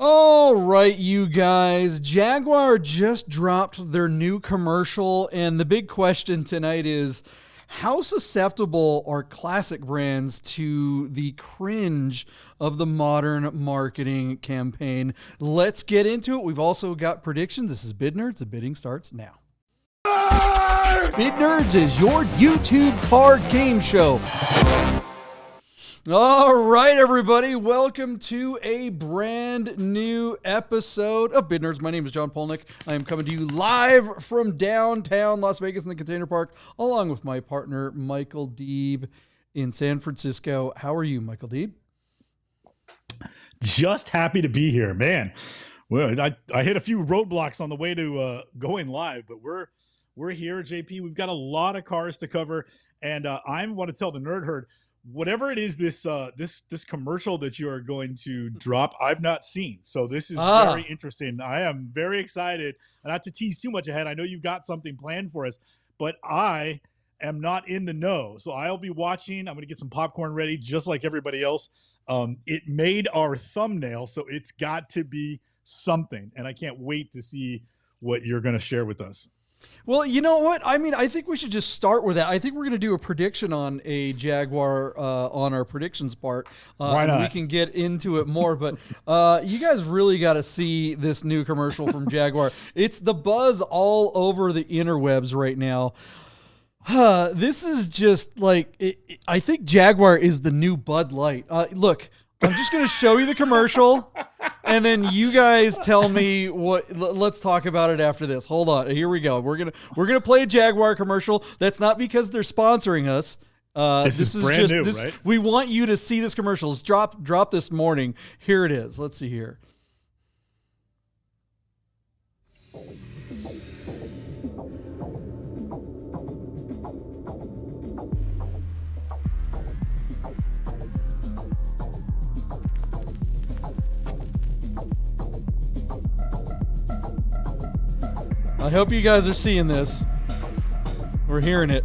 All right, you guys. Jaguar just dropped their new commercial, and the big question tonight is how susceptible are classic brands to the cringe of the modern marketing campaign? Let's get into it. We've also got predictions. This is Bid Nerds. The bidding starts now. Bid Nerds is your YouTube card game show. All right, everybody. Welcome to a brand new episode of Bid Nerds. My name is John Polnik. I am coming to you live from downtown Las Vegas in the Container Park, along with my partner, Michael Deeb, in San Francisco. How are you, Michael Deeb? Just happy to be here, man. Well, I hit a few roadblocks on the way to going live, but we're here, JP. We've got a lot of cars to cover, and I want to tell the nerd herd, whatever it is, this commercial that you are going to drop, I've not seen. So this is very interesting. I am very excited. Not to tease too much ahead, I know you've got something planned for us, but I am not in the know. So I'll be watching. I'm going to get some popcorn ready, just like everybody else. It made our thumbnail, so it's got to be something. And I can't wait to see what you're going to share with us. Well, you know what? I mean, I think we should just start with that. I think we're going to do a prediction on a Jaguar on our predictions part. Why not? We can get into it more, but you guys really got to see this new commercial from Jaguar. It's the buzz all over the interwebs right now. This is just like, I think Jaguar is the new Bud Light. Look, I'm just going to show you the commercial, and then you guys tell me what. Let's talk about it after this. Hold on. Here we go. We're gonna play a Jaguar commercial. That's not because they're sponsoring us. This is brand just new, right? We want you to see this commercial. It's dropped this morning. Here it is. Let's see here. I hope you guys are seeing this. We're hearing it.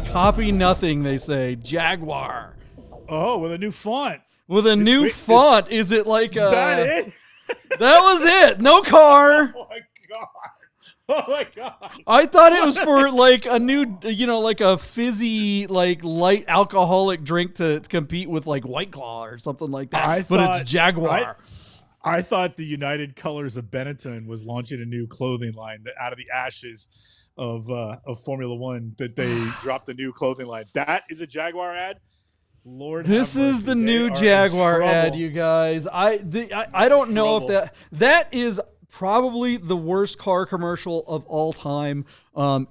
Copy nothing, they say. Jaguar. Oh, with a new font. With a new font. Is it like Is that it? That was it. No car. Oh my god. Oh my god. I thought it was for like a new, like a fizzy, like light alcoholic drink to compete with like White Claw or something like that. But it's Jaguar. I thought the United Colors of Benetton was launching a new clothing line that out of the ashes of Formula One, that they dropped a new clothing line. That is a Jaguar ad. Lord, this is the new Jaguar ad, you guys. I don't know if that is probably the worst car commercial of all time.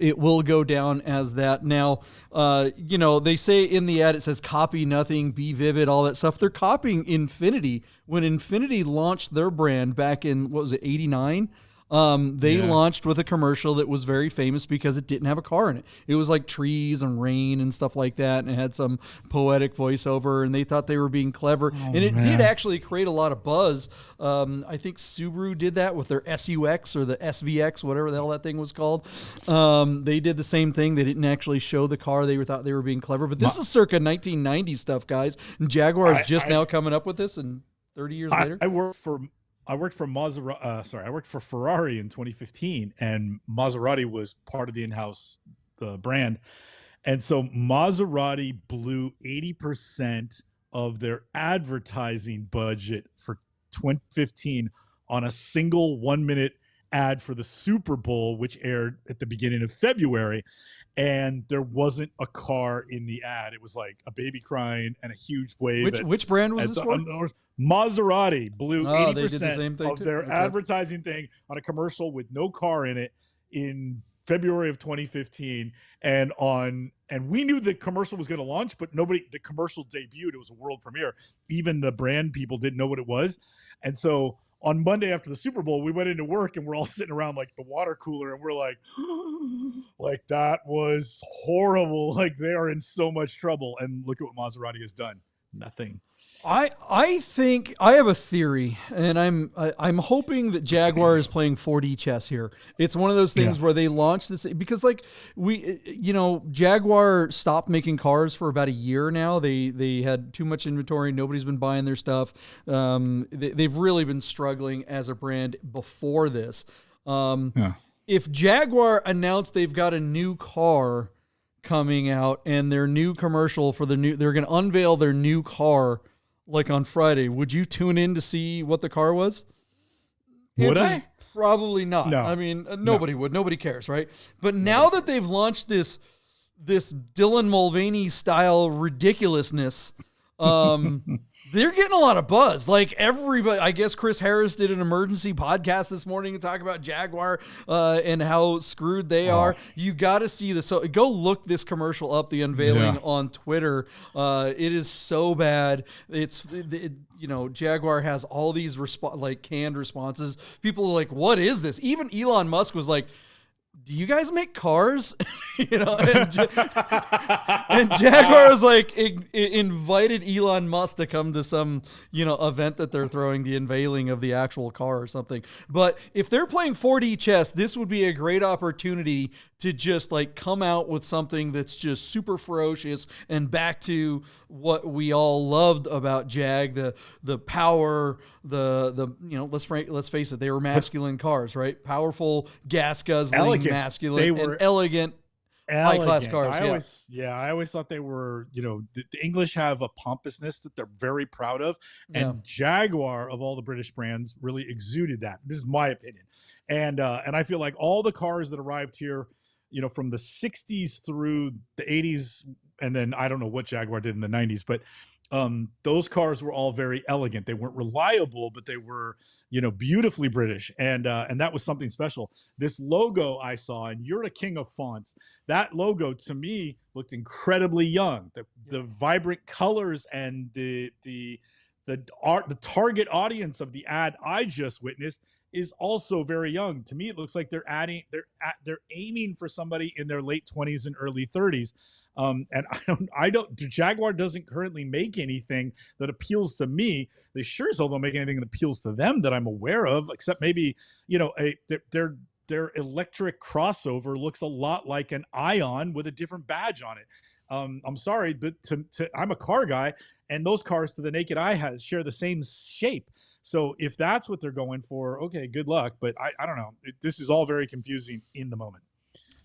It will go down as that. Now, they say in the ad, it says copy nothing, be vivid, all that stuff. They're copying Infiniti. When Infiniti launched their brand back in, what was it, 89? They launched with a commercial that was very famous because it didn't have a car in it. It was like trees and rain and stuff like that, and it had some poetic voiceover, and they thought they were being clever. And it did actually create a lot of buzz. I think Subaru did that with their SUX or the SVX, whatever the hell that thing was called. They did the same thing. They didn't actually show the car. They thought they were being clever. But this is circa 1990 stuff, guys. And Jaguar is just now coming up with this, and 30 years later. I worked for I worked for Ferrari in 2015, and Maserati was part of the in-house brand. And so Maserati blew 80% of their advertising budget for 2015 on a single 1-minute ad for the Super Bowl, which aired at the beginning of February. And there wasn't a car in the ad. It was like a baby crying and a huge wave. Which brand was this for? Maserati blew 80% of their Okay. advertising thing on a commercial with no car in it in February of 2015. And we knew the commercial was going to launch, but the commercial debuted. It was a world premiere. Even the brand people didn't know what it was. And so on Monday after the Super Bowl, we went into work and we're all sitting around like the water cooler, and we're like, like, that was horrible. Like, they are in so much trouble. And look at what Maserati has done. Nothing. I think I have a theory, and I'm hoping that Jaguar is playing 4D chess here. It's one of those things where they launched this because like Jaguar stopped making cars for about a year now. They had too much inventory. Nobody's been buying their stuff. They've really been struggling as a brand before this. If Jaguar announced they've got a new car coming out and their new commercial for they're going to unveil their new car like on Friday, would you tune in to see what the car was? Would I? Probably not. No. I mean, nobody would. Nobody cares, right? But now that they've launched this Dylan Mulvaney style ridiculousness, they're getting a lot of buzz. Like everybody, I guess Chris Harris did an emergency podcast this morning to talk about Jaguar and how screwed they are. You got to see this. So go look this commercial up, the unveiling on Twitter. It is so bad. Jaguar has all these canned responses. People are like, what is this? Even Elon Musk was like, do you guys make cars? and Jaguar was like invited Elon Musk to come to some, event that they're throwing, the unveiling of the actual car or something. But if they're playing 4D chess, this would be a great opportunity to just like come out with something that's just super ferocious and back to what we all loved about Jag, the power, let's face it, they were masculine cars, right? Powerful, gas guzzling, masculine, they were elegant. High-class cars. I always thought they were, the English have a pompousness that they're very proud of. And Jaguar, of all the British brands, really exuded that. This is my opinion. And I feel like all the cars that arrived here, from the 60s through the 80s, and then I don't know what Jaguar did in the 90s, but those cars were all very elegant. They weren't reliable, but they were, beautifully British. And that was something special. This logo I saw, and you're a king of fonts. That logo to me looked incredibly young. The vibrant colors and the target audience of the ad I just witnessed is also very young. To me, it looks like they're aiming for somebody in their late 20s and early 30s. And Jaguar doesn't currently make anything that appeals to me. They sure as hell don't make anything that appeals to them that I'm aware of, except maybe, their electric crossover looks a lot like an Ion with a different badge on it. I'm sorry, but I'm a car guy, and those cars to the naked eye share the same shape. So if that's what they're going for, okay, good luck. But I don't know. This is all very confusing in the moment.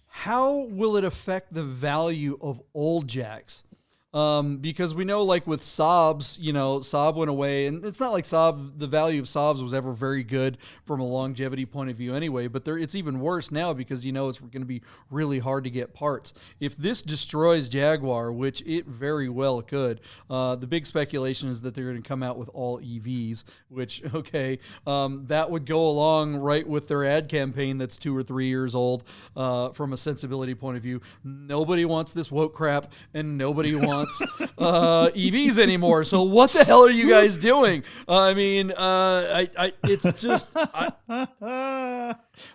How will it affect the value of old Jags? Because we know, like with Saabs, Saab went away, and it's not like the value of Saabs was ever very good from a longevity point of view anyway, but it's even worse now because, it's going to be really hard to get parts. If this destroys Jaguar, which it very well could, the big speculation is that they're going to come out with all EVs, which, that would go along right with their ad campaign that's 2 or 3 years old, from a sensibility point of view. Nobody wants this woke crap, and nobody wants EVs anymore. So what the hell are you guys doing? It's just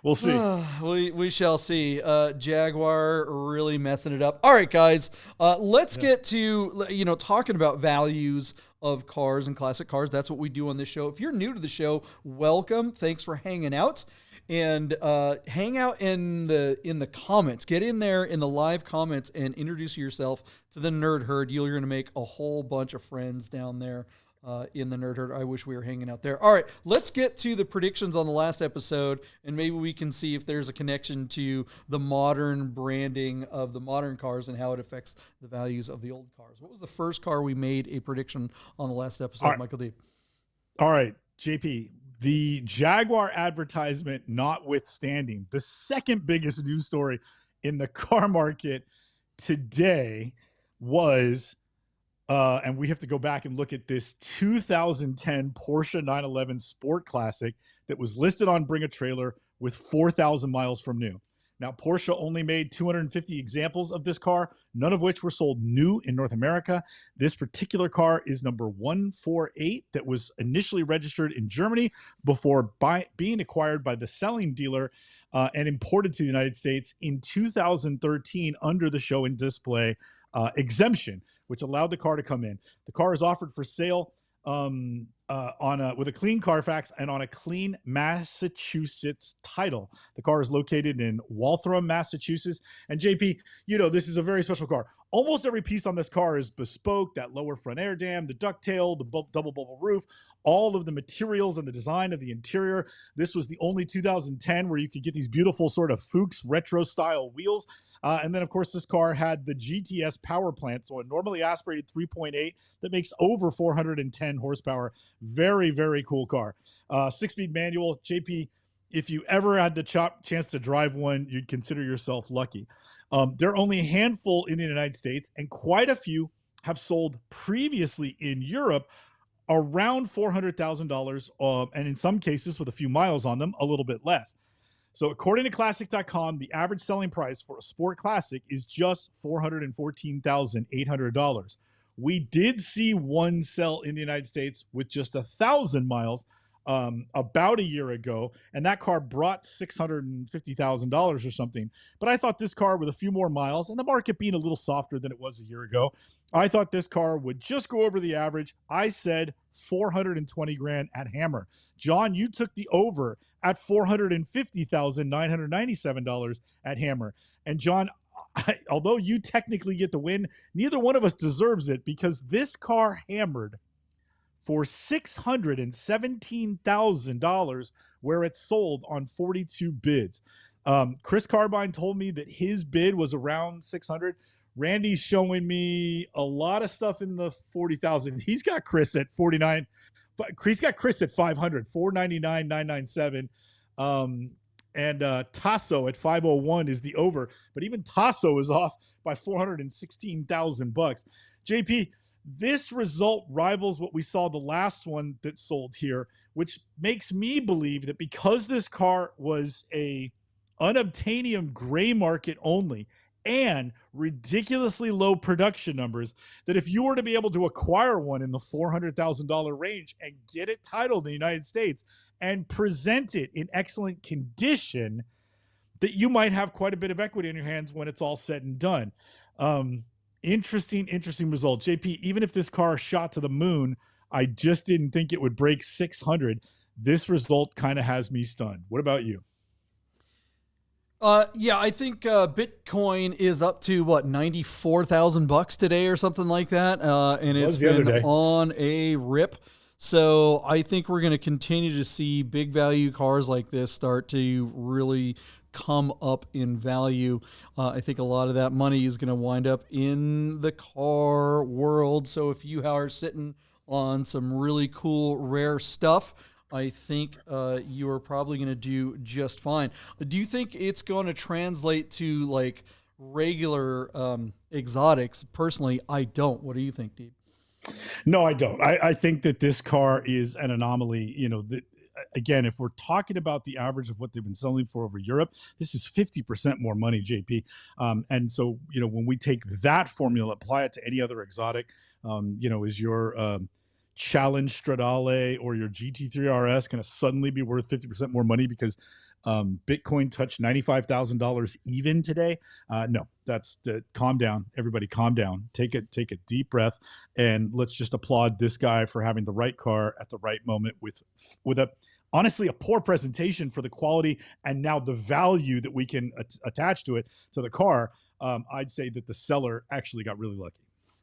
we'll see. We shall see. Jaguar really messing it up. All right, guys, let's get to talking about values of cars and classic cars. That's what we do on this show. If you're new to the show, welcome. Thanks for hanging out. And hang out in the comments. Get in there in the live comments and introduce yourself to the Nerd Herd. You're going to make a whole bunch of friends down there in the Nerd Herd. I wish we were hanging out there. All right, let's get to the predictions on the last episode, and maybe we can see if there's a connection to the modern branding of the modern cars and how it affects the values of the old cars. What was the first car we made a prediction on the last episode, Michael Deeb? All right, JP. The Jaguar advertisement notwithstanding, the second biggest news story in the car market today was, and we have to go back and look at this 2010 Porsche 911 Sport Classic that was listed on Bring a Trailer with 4,000 miles from new. Now, Porsche only made 250 examples of this car, none of which were sold new in North America. This particular car is number 148 that was initially registered in Germany before being acquired by the selling dealer and imported to the United States in 2013 under the show and display exemption, which allowed the car to come in. The car is offered for sale with a clean Carfax and on a clean Massachusetts title. The car is located in Waltham, Massachusetts. And JP, this is a very special car. Almost every piece on this car is bespoke. That lower front air dam, the ducktail, the double bubble roof, all of the materials and the design of the interior. This was the only 2010 where you could get these beautiful sort of Fuchs retro style wheels. And then, of course, this car had the GTS power plant, so a normally aspirated 3.8 that makes over 410 horsepower. Very, very cool car. 6-speed manual. JP, if you ever had the chance to drive one, you'd consider yourself lucky. There are only a handful in the United States, and quite a few have sold previously in Europe around $400,000, and in some cases, with a few miles on them, a little bit less. So according to Classic.com, the average selling price for a sport classic is just $414,800. We did see one sell in the United States with just 1,000 miles about a year ago, and that car brought $650,000 or something. But I thought this car with a few more miles, and the market being a little softer than it was a year ago, I thought this car would just go over the average. I said 420 grand at Hammer. John, you took the over at $450,997 at Hammer. And John, although you technically get the win, neither one of us deserves it, because this car hammered for $617,000 where it sold on 42 bids. Chris Carbine told me that his bid was around 600. Randy's showing me a lot of stuff in the 40,000. He's got Chris at 49. He's got Chris at 500, 499,997. And Tasso at 501 is the over, but even Tasso is off by $416,000. JP, this result rivals what we saw the last one that sold here, which makes me believe that because this car was a unobtainium gray market only and ridiculously low production numbers, that if you were to be able to acquire one in the $400,000 range and get it titled in the United States and present it in excellent condition, that you might have quite a bit of equity in your hands when it's all said and done. Interesting result. JP, even if this car shot to the moon, I just didn't think it would break 600. This result kind of has me stunned. What about you? Yeah, I think Bitcoin is up to what, $94,000 today or something like that, and it's been on a rip. So I think we're going to continue to see big value cars like this start to really come up in value. I think a lot of that money is going to wind up in the car world. So if you are sitting on some really cool, rare stuff, I think you are probably going to do just fine. Do you think it's going to translate to like regular exotics? Personally, I don't. What do you think, Deeb? No, I don't. I think that this car is an anomaly. Again, if we're talking about the average of what they've been selling for over Europe, this is 50% more money, JP. And so, when we take that formula, apply it to any other exotic, is your Challenge Stradale or your GT3 RS going to suddenly be worth 50% more money because Bitcoin touched $95,000 even today? No, that's calm down. Everybody calm down. Take a deep breath, and let's just applaud this guy for having the right car at the right moment with honestly a poor presentation for the quality and now the value that we can attach to it, to the car. I'd say that the seller actually got really lucky.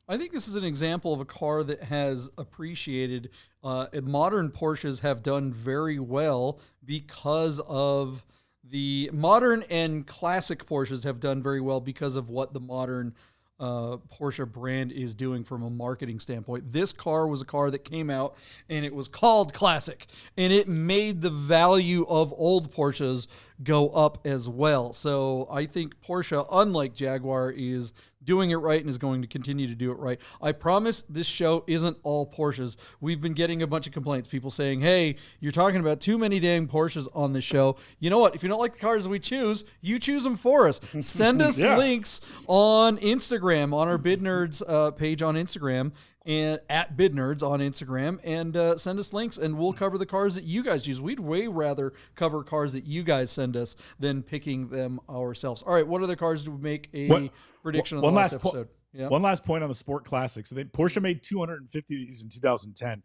I think this is an example of a car that has appreciated. Modern Porsches have done very well because of the modern, and classic Porsches have done very well because of what the modern Porsche brand is doing from a marketing standpoint. This car was a car that came out and it was called classic, and it made the value of old Porsches go up as well. So I think Porsche, unlike Jaguar, is doing it right and is going to continue to do it right. I promise this show isn't all Porsches. We've been getting a bunch of complaints, people saying, hey, you're talking about too many dang Porsches on this show. You know what? If you don't like the cars we choose, you choose them for us. Send us links on Instagram, on our Bid Nerds page on Instagram, and at Bid Nerds on Instagram, and send us links, and we'll cover the cars that you guys choose. We'd way rather cover cars that you guys send us than picking them ourselves. All right, what other cars do we make a prediction on the last episode? Yeah. One last point on the Sport Classic. So Porsche made 250 of these in 2010.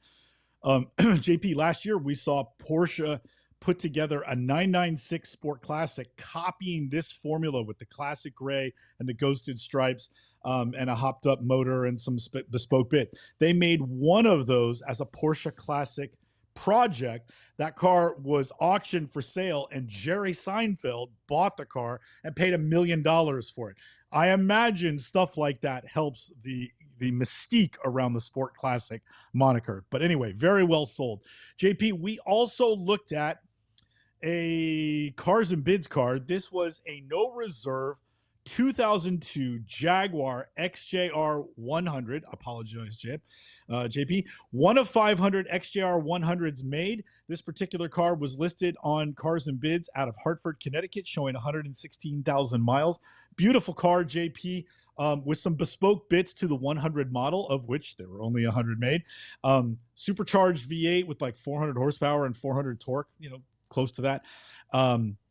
JP, last year we saw Porsche put together a 996 Sport Classic, copying this formula with the classic gray and the ghosted stripes, and a hopped up motor and some bespoke bit. They made one of those as a Porsche Classic project. That car was auctioned for sale, and Jerry Seinfeld bought the car and paid $1 million for it. I imagine stuff like that helps the mystique around the Sport Classic moniker. But anyway, very well sold. JP, we also looked at a Cars and Bids car. This was a no reserve 2002 Jaguar XJR 100. Apologize, JP. One of 500 XJR 100s made. This particular car was listed on Cars and Bids out of Hartford, Connecticut, showing 116,000 miles. Beautiful car, JP, with some bespoke bits to the 100 model, of which there were only 100 made. Supercharged V8 with like 400 horsepower and 400 torque, close to that.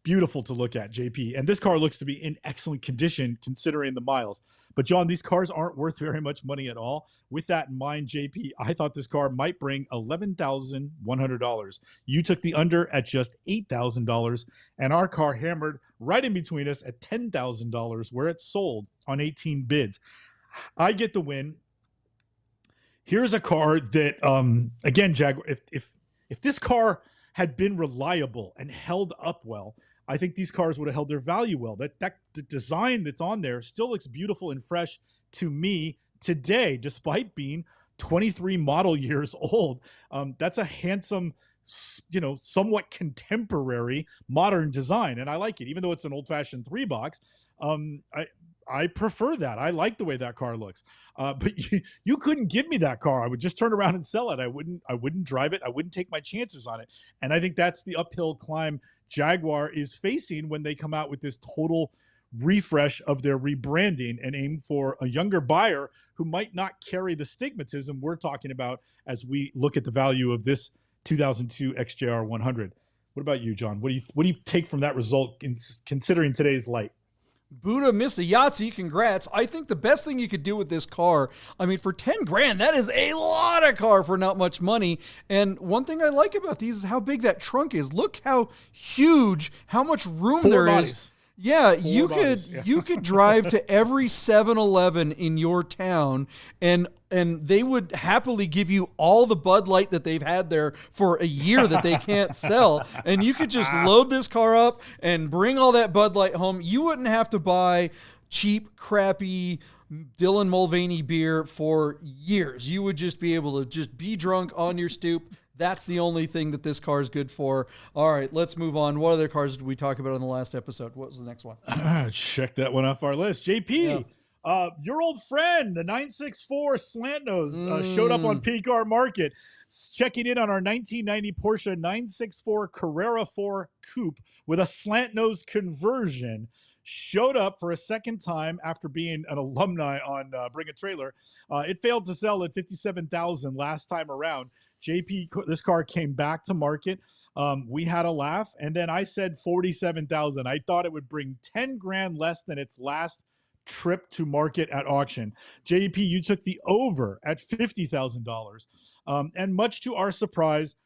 Beautiful to look at, JP. And this car looks to be in excellent condition considering the miles. But John, these cars aren't worth very much money at all. With that in mind, JP, I thought this car might bring $11,100. You took the under at just $8,000, and our car hammered right in between us at $10,000, where it sold on 18 bids. I get the win. Here's a car that, again, Jaguar, if this car had been reliable and held up well, I think these cars would have held their value well. The design that's on there still looks beautiful and fresh to me today, despite being 23 model years old. That's a handsome, somewhat contemporary modern design, and I like it, even though it's an old-fashioned 3-box. I prefer that. I like the way that car looks. But you couldn't give me that car. I would just turn around and sell it. I wouldn't drive it. I wouldn't take my chances on it. And I think that's the uphill climb Jaguar is facing when they come out with this total refresh of their rebranding and aim for a younger buyer who might not carry the stigmatism we're talking about as we look at the value of this 2002 XJR 100. What about you, John? What do you take from that result considering today's light? Buddha missed a Yahtzee. Congrats. I think the best thing you could do with this car, for 10 grand, that is a lot of car for not much money. And one thing I like about these is how big that trunk is. Look how huge, how much room there is. Yeah, you could drive to every 7-Eleven in your town and they would happily give you all the Bud Light that they've had there for a year that they can't sell. And you could just load this car up and bring all that Bud Light home. You wouldn't have to buy cheap, crappy Dylan Mulvaney beer for years. You would just be able to just be drunk on your stoop. That's the only thing that this car is good for. All right, let's move on. What other cars did we talk about in the last episode? What was the next one? Check that one off our list. JP, your old friend, the 964 Slant Nose, showed up on PCAR Market, checking in on our 1990 Porsche 964 Carrera 4 Coupe with a slant nose conversion. Showed up for a second time after being an alumni on Bring a Trailer. It failed to sell at $57,000 last time around. JP, this car came back to market. We had a laugh, and then I said $47,000. I thought it would bring 10 grand less than its last trip to market at auction. JP, you took the over at $50,000, and much to our surprise,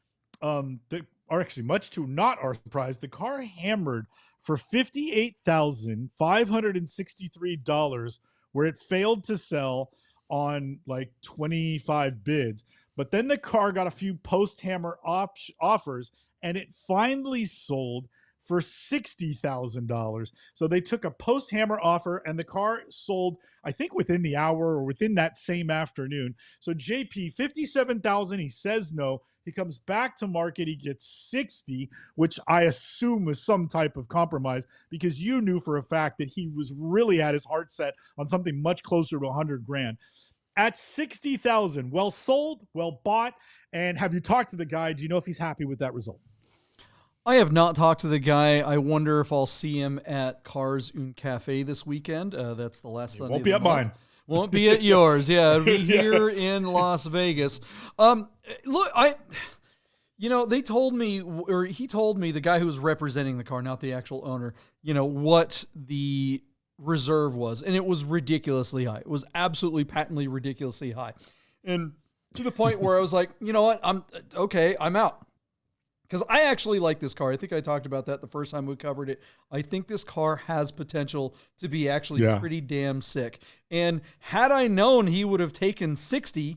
much to not our surprise, the car hammered for $58,563, where it failed to sell on like 25 bids. But then the car got a few post-hammer offers, and it finally sold for $60,000. So they took a post-hammer offer, and the car sold, I think, within the hour or within that same afternoon. So JP, $57,000, he says no. He comes back to market. He gets 60, which I assume was some type of compromise, because you knew for a fact that he was really had his heart set on something much closer to 100 grand. At 60,000, well sold, well bought. And have you talked to the guy? Do you know if he's happy with that result? I have not talked to the guy. I wonder if I'll see him at Cars Un Cafe this weekend. That's the last Sunday. Won't be at mine. Won't be at yours. Yeah, it'll be here in Las Vegas. Look, they told me, or he told me, the guy who was representing the car, not the actual owner, what the reserve was, and it was ridiculously high. It was absolutely patently ridiculously high. And to the point where I was like, you know what? I'm out. Because I actually like this car. I think I talked about that the first time we covered it. I think this car has potential to be actually pretty damn sick. And had I known he would have taken 60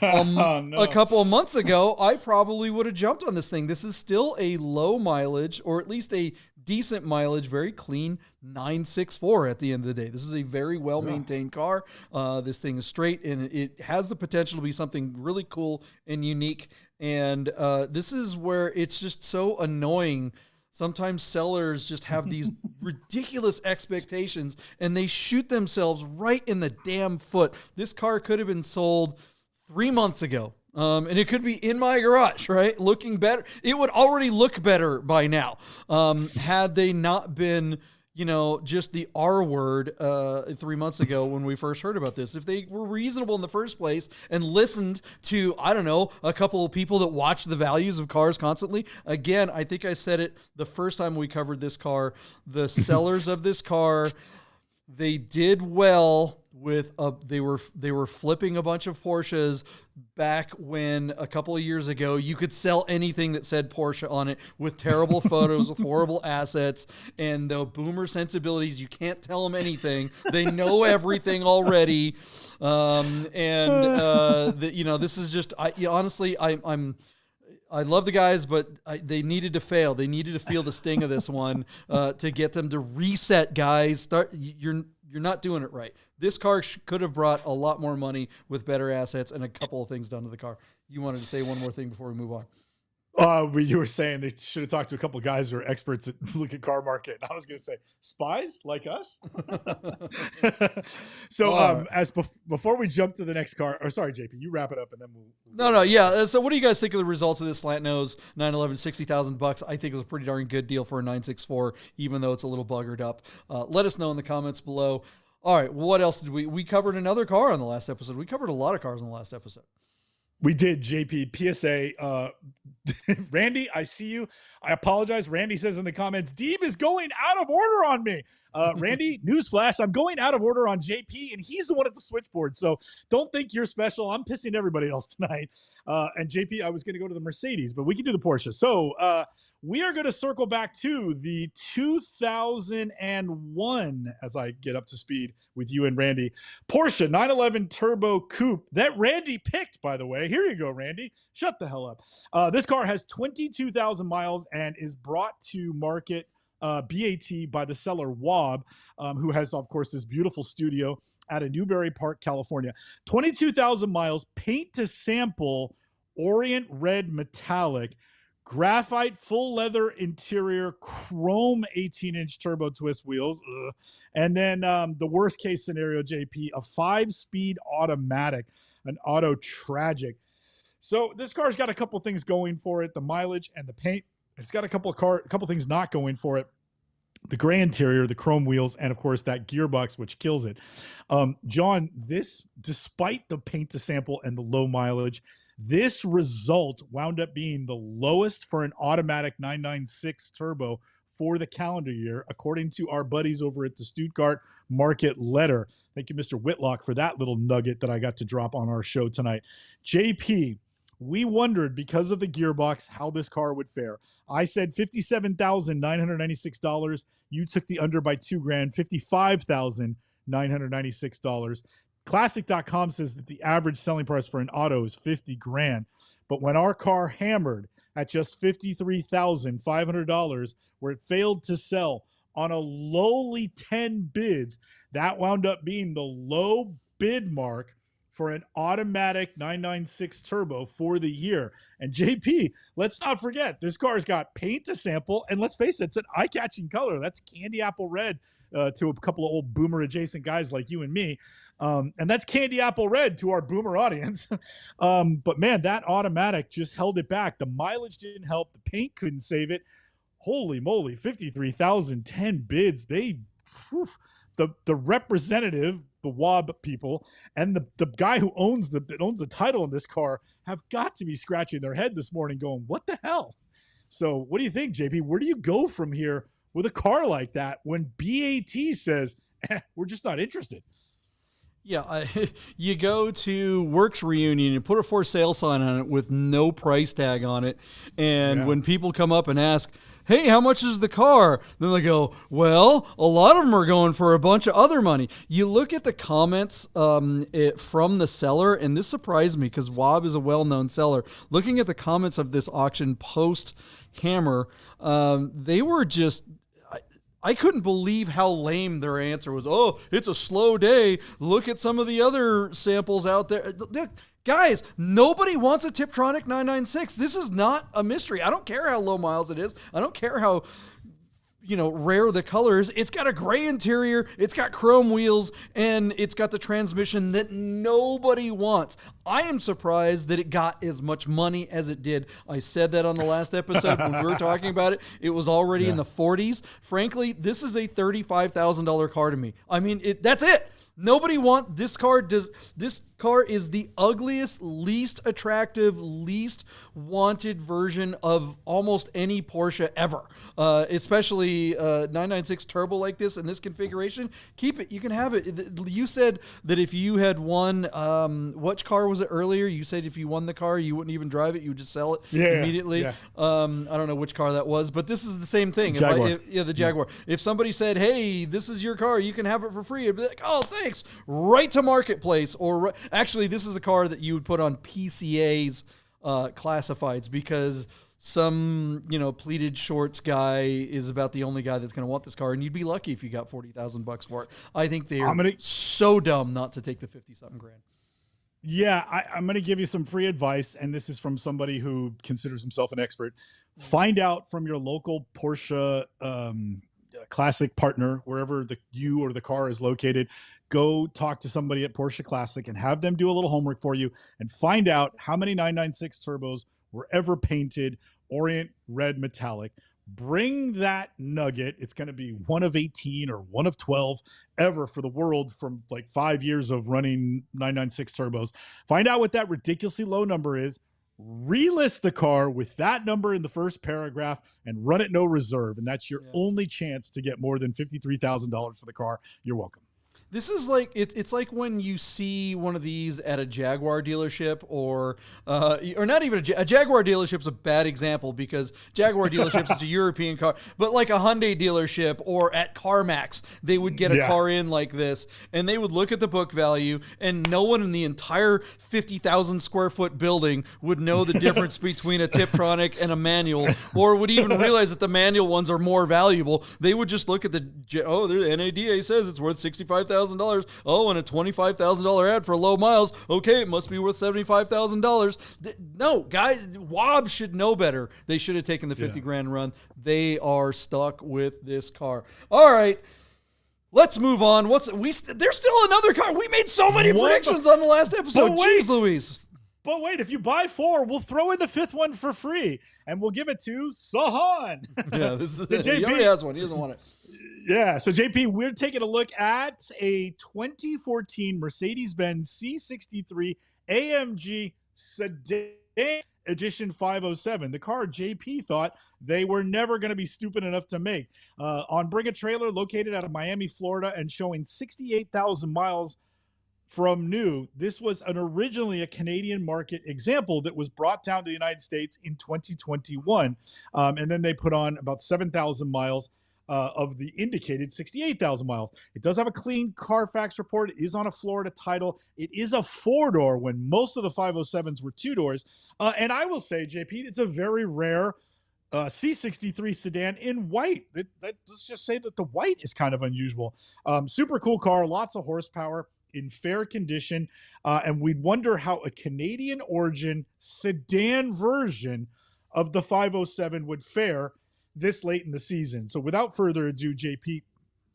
a couple of months ago, I probably would have jumped on this thing. This is still a low mileage, or at least a decent mileage, very clean 964 at the end of the day. This is a very well-maintained car. This thing is straight, and it has the potential to be something really cool and unique. And this is where it's just so annoying. Sometimes sellers just have these ridiculous expectations, and they shoot themselves right in the damn foot. This car could have been sold 3 months ago. And it could be in my garage, right? Looking better. It would already look better by now. Had they not been, just the R word 3 months ago when we first heard about this. If they were reasonable in the first place and listened to, I don't know, a couple of people that watch the values of cars constantly. Again, I think I said it the first time we covered this car. The sellers of this car, they did well with they were flipping a bunch of Porsches back when a couple of years ago you could sell anything that said Porsche on it with terrible photos with horrible assets and the boomer sensibilities. You can't tell them anything. They know everything already. This is just honestly I love the guys, but they needed to fail. They needed to feel the sting of this one to get them to reset, guys. You're not doing it right. This car could have brought a lot more money with better assets and a couple of things done to the car. You wanted to say one more thing before we move on. You were saying they should have talked to a couple of guys who are experts at look at car market. I was going to say spies like us. So before we jump to the next car, or sorry, JP, you wrap it up and then we'll yeah. So what do you guys think of the results of this slant nose 911, $60,000? I think it was a pretty darn good deal for a 964, even though it's a little buggered up. Let us know in the comments below. All right, what else did we covered another car on the last episode. We covered a lot of cars on the last episode. We did, JP. PSA. Randy, I see you. I apologize. Randy says in the comments, Deeb is going out of order on me. Randy, newsflash, I'm going out of order on JP, and he's the one at the switchboard. So don't think you're special. I'm pissing everybody else tonight. And JP, I was going to go to the Mercedes, but we can do the Porsche. So we are going to circle back to the 2001 as I get up to speed with you and Randy. Porsche 911 Turbo Coupe that Randy picked, by the way. Here you go, Randy. Shut the hell up. This car has 22,000 miles and is brought to market BAT by the seller Wob, who has, of course, this beautiful studio out of Newbury Park, California. 22,000 miles, paint to sample, Orient Red Metallic, graphite full leather interior, chrome 18-inch turbo twist wheels. And then the worst case scenario, JP, a 5-speed automatic, an auto tragic. So this car's got a couple things going for it, the mileage and the paint. It's got a couple things not going for it. The gray interior, the chrome wheels, and of course that gearbox, which kills it. John, this, despite the paint to sample and the low mileage, this result wound up being the lowest for an automatic 996 turbo for the calendar year, according to our buddies over at the Stuttgart Market Letter. Thank you, Mr. Whitlock, for that little nugget that I got to drop on our show tonight. JP, we wondered, because of the gearbox, how this car would fare. I said $57,996. You took the under by $2,000, $55,996. Classic.com says that the average selling price for an auto is $50,000. But when our car hammered at just $53,500, where it failed to sell on a lowly 10 bids, that wound up being the low bid mark for an automatic 996 turbo for the year. And JP, let's not forget, this car's got paint to sample, and let's face it, it's an eye-catching color. That's candy apple red to a couple of old boomer adjacent guys like you and me. And that's candy apple red to our boomer audience. But man, that automatic just held it back. The mileage didn't help. The paint couldn't save it. Holy moly, 53,000, 10 bids. The representative, the Wob people, and the guy who owns the title in this car have got to be scratching their head this morning going, what the hell? So what do you think, JP? Where do you go from here with a car like that when BAT says we're just not interested. Yeah, you go to Works Reunion, you put a for sale sign on it with no price tag on it, and when people come up and ask, hey, how much is the car? Then they go, well, a lot of them are going for a bunch of other money. You look at the comments from the seller, and this surprised me because Wob is a well-known seller. Looking at the comments of this auction post-Hammer, they were just... I couldn't believe how lame their answer was. Oh, it's a slow day. Look at some of the other samples out there. Guys, nobody wants a Tiptronic 996. This is not a mystery. I don't care how low miles it is. I don't care how rare the color is. It's got a gray interior, it's got chrome wheels, and it's got the transmission that nobody wants. I am surprised that it got as much money as it did. I said that on the last episode when we were talking about it. It was already in the 40s. Frankly, this is a $35,000 car to me. I mean, that's it. Nobody want this car. This car is the ugliest, least attractive, least wanted version of almost any Porsche ever. Especially 996 turbo like this in this configuration. Keep it. You can have it. You said that if you had won, which car was it earlier? You said if you won the car, you wouldn't even drive it. You would just sell it immediately. Yeah. I don't know which car that was, but this is the same thing. Jaguar. The Jaguar. If somebody said, hey, this is your car, you can have it for free, I'd be like, oh, thanks. Right to Marketplace. Or actually, this is a car that you would put on PCA's classifieds because some pleated shorts guy is about the only guy that's going to want this car, and you'd be lucky if you got $40,000 for it. I think they're so dumb not to take the 50-something grand. Yeah, I'm going to give you some free advice, and this is from somebody who considers himself an expert. Find out from your local Porsche Classic partner, wherever you or the car is located. Go talk to somebody at Porsche Classic and have them do a little homework for you and find out how many 996 turbos were ever painted Orient Red Metallic. Bring that nugget. It's going to be one of 18 or one of 12 ever for the world from like 5 years of running 996 turbos. Find out what that ridiculously low number is. Relist the car with that number in the first paragraph and run it no reserve. And that's your only chance to get more than $53,000 for the car. You're welcome. This is like it's like when you see one of these at a Jaguar dealership or not even a Jaguar dealership's a bad example because Jaguar dealerships is a European car, but like a Hyundai dealership or at CarMax, they would get a car in like this and they would look at the book value and no one in the entire 50,000 square foot building would know the difference between a Tiptronic and a manual or would even realize that the manual ones are more valuable. They would just look at the NADA says it's worth $65,000. Oh, and a $25,000 ad for low miles. Okay, it must be worth $75,000. No, guys, Wob should know better. They should have taken the 50 grand run. They are stuck with this car. All right, let's move on. There's still another car. We made so many predictions on the last episode. Jeez Louise. But wait, if you buy 4, we'll throw in the 5th one for free, and we'll give it to Sahan. Yeah, this is it. He already has one. He doesn't want it. Yeah, so JP, we're taking a look at a 2014 Mercedes-Benz C63 AMG Sedan Edition 507. The car JP thought they were never going to be stupid enough to make. On Bring a Trailer, located out of Miami, Florida, and showing 68,000 miles from new, this was originally a Canadian market example that was brought down to the United States in 2021. And then they put on about 7,000 miles of the indicated 68,000 miles. It does have a clean Carfax report. It is on a Florida title. It is a 4-door when most of the 507s were 2 doors. And I will say, JP, it's a very rare C63 sedan in white. Let's just say that the white is kind of unusual. Super cool car, lots of horsepower, in fair condition. And we'd wonder how a Canadian origin sedan version of the 507 would fare this late in the season. So without further ado, JP,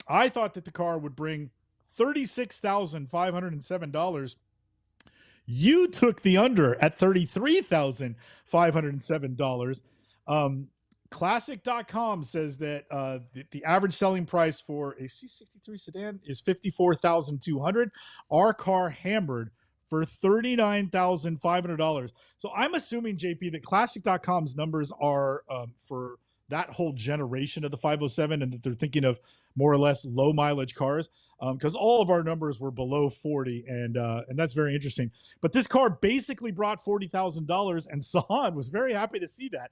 I thought that the car would bring $36,507. You took the under at $33,507. Classic.com says that the average selling price for a C63 sedan is $54,200. Our car hammered for $39,500. So I'm assuming, JP, that Classic.com's numbers are for that whole generation of the 507 and that they're thinking of more or less low mileage cars. because all of our numbers were below 40, and that's very interesting. But this car basically brought $40,000, and Sahan was very happy to see that.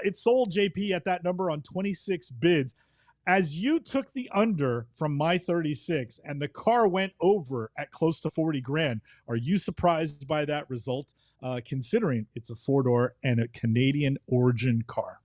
It sold JP at that number on 26 bids. As you took the under from my 36 and the car went over at close to 40 grand, are you surprised by that result, considering it's a four-door and a Canadian origin car?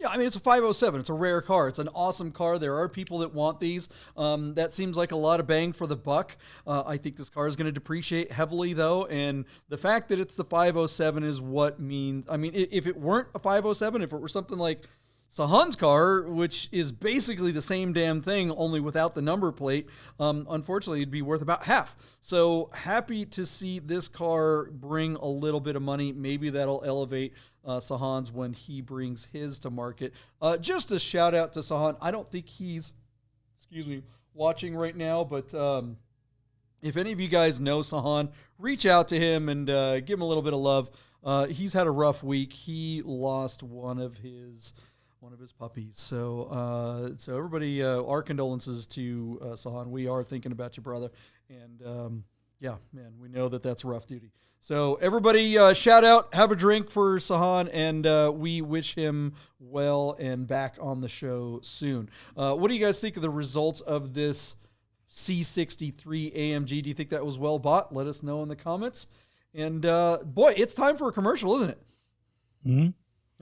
Yeah, I mean, it's a 507. It's a rare car. It's an awesome car. There are people that want these. That seems like a lot of bang for the buck. I think this car is going to depreciate heavily, though, and the fact that it's the 507 is what means. I mean, if it weren't a 507, if it were something like Sahan's car, which is basically the same damn thing, only without the number plate, unfortunately, it'd be worth about half. So happy to see this car bring a little bit of money. Maybe that'll elevate Sahan's when he brings his to market. Just a shout out to Sahan. I don't think he's, watching right now, but if any of you guys know Sahan, reach out to him and give him a little bit of love. He's had a rough week. He lost one of his puppies. So everybody, our condolences to Sahan. We are thinking about you, brother. And yeah, man, we know that that's rough duty. So everybody, shout out, have a drink for Sahan, and we wish him well and back on the show soon. What do you guys think of the results of this C63 AMG? Do you think that was well bought? Let us know in the comments. And boy, it's time for a commercial, isn't it? Mm-hmm.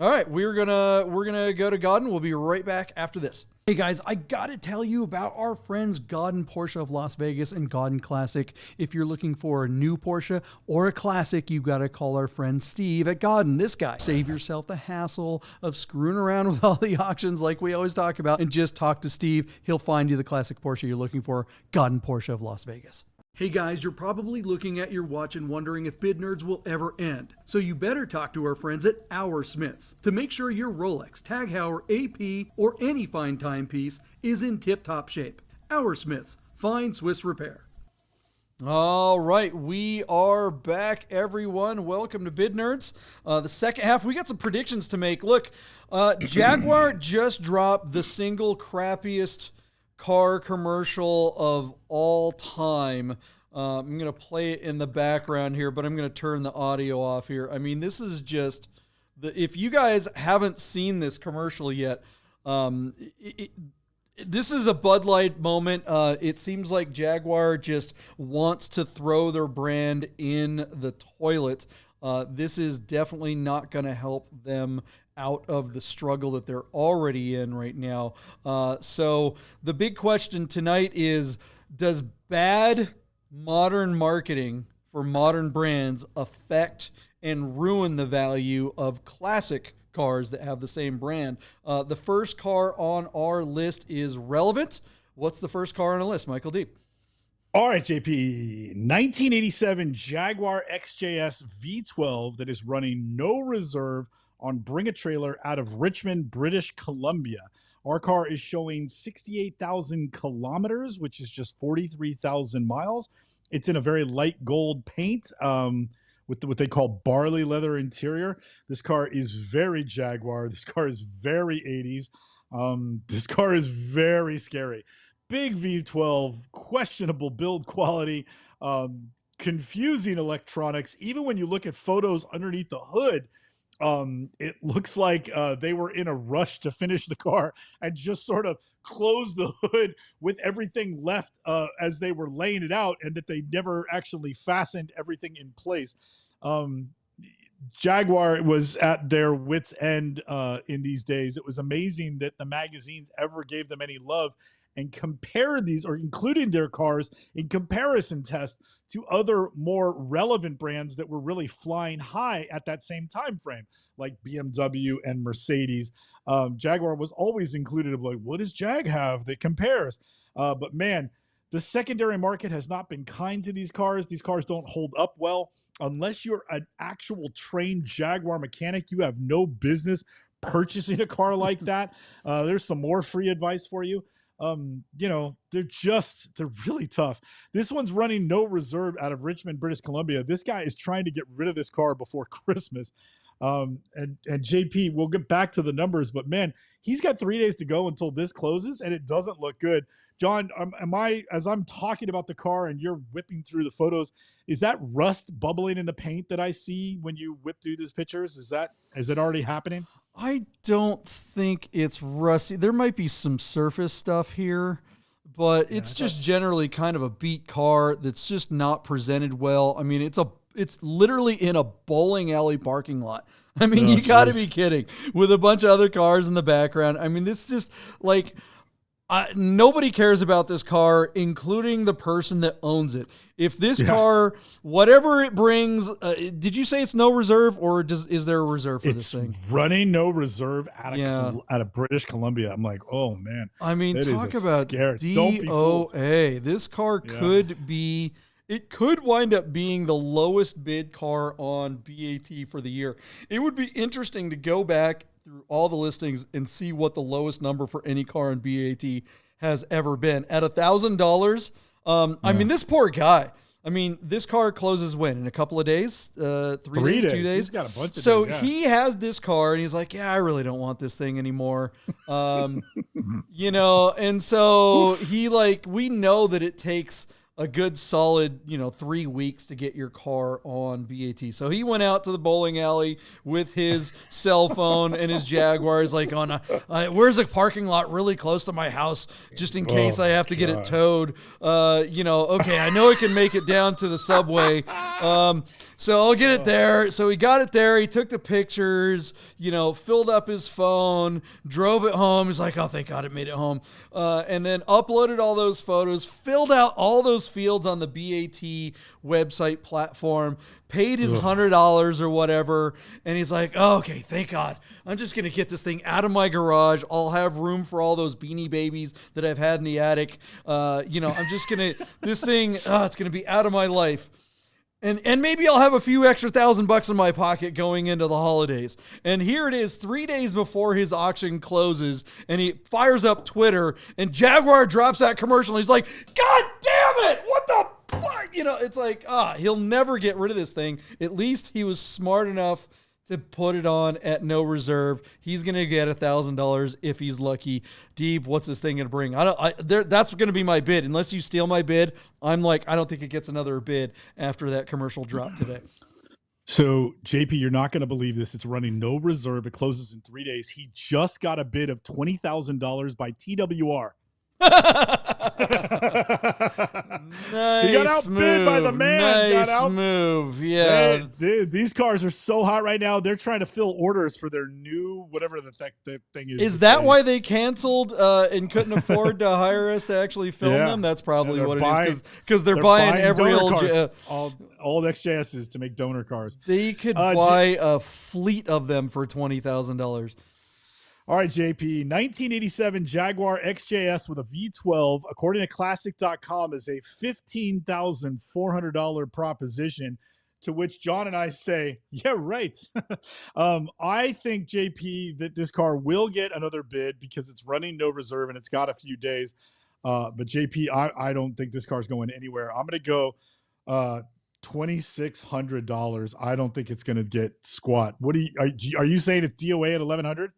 All right, we're gonna go to Godden. We'll be right back after this. Hey guys, I gotta tell you about our friends Godden Porsche of Las Vegas and Godden Classic. If you're looking for a new Porsche or a classic, you gotta call our friend Steve at Godden. This guy. Save yourself the hassle of screwing around with all the auctions like we always talk about, and just talk to Steve. He'll find you the classic Porsche you're looking for. Godden Porsche of Las Vegas. Hey guys, you're probably looking at your watch and wondering if Bid Nerds will ever end. So you better talk to our friends at Our Smiths to make sure your Rolex, Tag Heuer, AP, or any fine timepiece is in tip-top shape. Our Smiths, fine Swiss repair. All right, we are back, everyone. Welcome to Bid Nerds. The second half, we got some predictions to make. Look, Jaguar just dropped the single crappiest car commercial of all time. I'm going to play it in the background here, but I'm going to turn the audio off here. I mean, this is just if you guys haven't seen this commercial yet, this is a Bud Light moment. It seems like Jaguar just wants to throw their brand in the toilet. This is definitely not going to help them out of the struggle that they're already in right now. So the big question tonight is, does bad modern marketing for modern brands affect and ruin the value of classic cars that have the same brand? The first car on our list is Relevant. What's the first car on the list, Michael Deeb? All right, JP, 1987 Jaguar XJS V12 that is running no reserve on Bring a Trailer out of Richmond, British Columbia. Our car is showing 68,000 kilometers, which is just 43,000 miles. It's in a very light gold paint with what they call barley leather interior. This car is very Jaguar. This car is very 80s. This car is very scary. Big V12, questionable build quality, confusing electronics. Even when you look at photos underneath the hood, it looks like they were in a rush to finish the car and just sort of closed the hood with everything left as they were laying it out, and that they never actually fastened everything in place. Jaguar was at their wits' end in these days. It was amazing that the magazines ever gave them any love and compared these, or included their cars in comparison tests to other more relevant brands that were really flying high at that same time frame, like BMW and Mercedes. Jaguar was always included of like, what does Jag have that compares? But man, the secondary market has not been kind to these cars. These cars don't hold up well. Unless you're an actual trained Jaguar mechanic, you have no business purchasing a car like that. There's some more free advice for you. You know, they're really tough. This one's running no reserve out of Richmond, British Columbia. This guy is trying to get rid of this car before Christmas. And JP, we'll get back to the numbers, but man, He's got 3 days to go until this closes, and it doesn't look good. John, as I'm talking about the car and you're whipping through the photos, is that rust bubbling in the paint that I see when you whip through these pictures? Is it already happening? I don't think it's rusty. There might be some surface stuff here, but it's just generally kind of a beat car that's just not presented well. I mean, it's literally in a bowling alley parking lot. I mean, you got to be kidding, with a bunch of other cars in the background. I mean, this is just like, nobody cares about this car, including the person that owns it. If this car, whatever it brings, did you say it's no reserve, or is there a reserve for this thing? It's running no reserve out of British Columbia. I'm like, oh man. I mean, talk about DOA. This car could be. It could wind up being the lowest bid car on BAT for the year. It would be interesting to go back through all the listings and see what the lowest number for any car on BAT has ever been. At $1,000, I mean, this poor guy. I mean, this car closes when? In a couple of days? 3 days, 2 days? He's got a bunch of days, yeah. He has this car, and he's like, yeah, I really don't want this thing anymore. You know, and so we know that it takes a good solid, 3 weeks to get your car on BAT. So he went out to the bowling alley with his cell phone and his Jaguar. He's like, where's a parking lot really close to my house just in case I have to get it towed? Okay, I know I can make it down to the subway. So I'll get it there. So he got it there. He took the pictures, filled up his phone, drove it home. He's like, oh, thank God it made it home. And then uploaded all those photos, filled out all those fields on the BAT website platform, paid his $100 or whatever. And he's like, oh, okay, thank God. I'm just going to get this thing out of my garage. I'll have room for all those Beanie Babies that I've had in the attic. I'm just going to, this thing, it's going to be out of my life. And maybe I'll have a few extra $1,000 in my pocket going into the holidays. And here it is 3 days before his auction closes, and he fires up Twitter, and Jaguar drops that commercial. And he's like, God damn it! What the fuck? It's like, he'll never get rid of this thing. At least he was smart enough to put it on at no reserve. He's going to get $1,000 if he's lucky. Deeb, what's this thing going to bring? That's going to be my bid. Unless you steal my bid, I'm like, I don't think it gets another bid after that commercial drop today. So, JP, you're not going to believe this. It's running no reserve. It closes in 3 days. He just got a bid of $20,000 by TWR. Nice, he got outbid by the man. Nice move. Yeah. These cars are so hot right now. They're trying to fill orders for their new whatever the thing is. Is that why they canceled and couldn't afford to hire us to actually film them? That's probably what it is, because they're buying every old XJSs to make donor cars. They could buy a fleet of them for $20,000. All right, JP, 1987 Jaguar XJS with a V12, according to Classic.com, is a $15,400 proposition, to which John and I say, yeah, right. I think, JP, that this car will get another bid because it's running no reserve and it's got a few days. But, JP, I don't think this car's going anywhere. I'm going to go $2,600. I don't think it's going to get squat. What are you saying it's DOA at $1,100?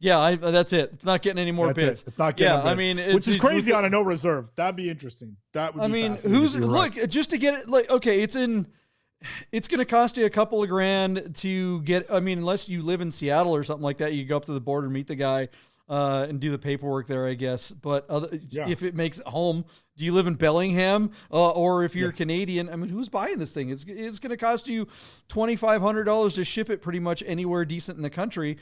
Yeah, that's it. It's not getting any more bids. It's not getting. I mean, which is crazy on a no reserve. That'd be interesting. That would. Look, just to get it. Like, okay, it's going to cost you a couple of grand to get. I mean, unless you live in Seattle or something like that, you go up to the border and meet the guy and do the paperwork there, I guess. But if it makes it home, do you live in Bellingham or if you're Canadian? I mean, who's buying this thing? It's going to cost you $2,500 to ship it pretty much anywhere decent in the country.